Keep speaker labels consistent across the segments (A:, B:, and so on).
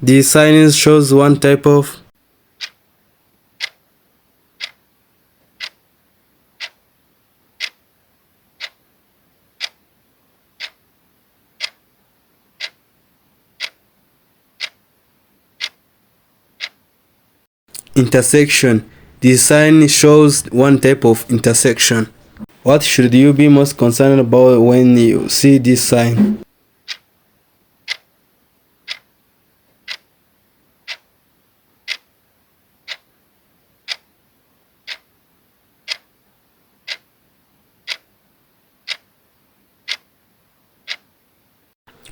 A: The sign shows one type of intersection. The sign shows one type of intersection. What should you be most concerned about when you see this sign?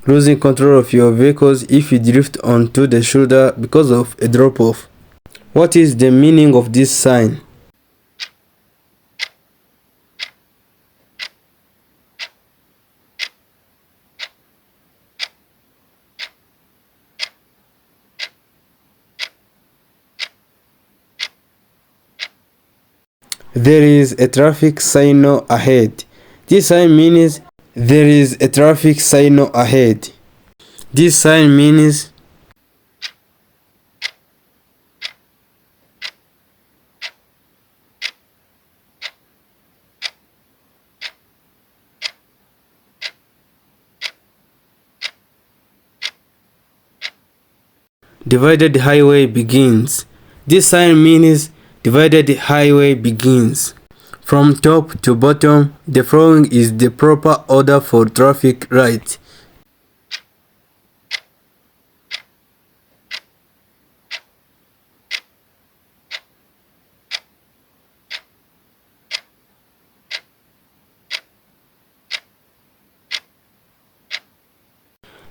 A: Losing control of your vehicles if you drift onto the shoulder because of a drop-off. What is the meaning of this sign? There is a traffic signal ahead. This sign means there is a traffic signal ahead. This sign means divided highway begins. This sign means divided highway begins. From top to bottom, the following is the proper order for traffic light.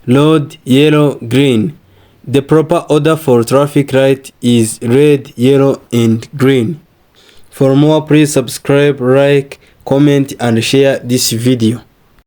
A: Red, yellow, green. The proper order for traffic light is red, yellow, and green. For more, please subscribe, like, comment, and share this video.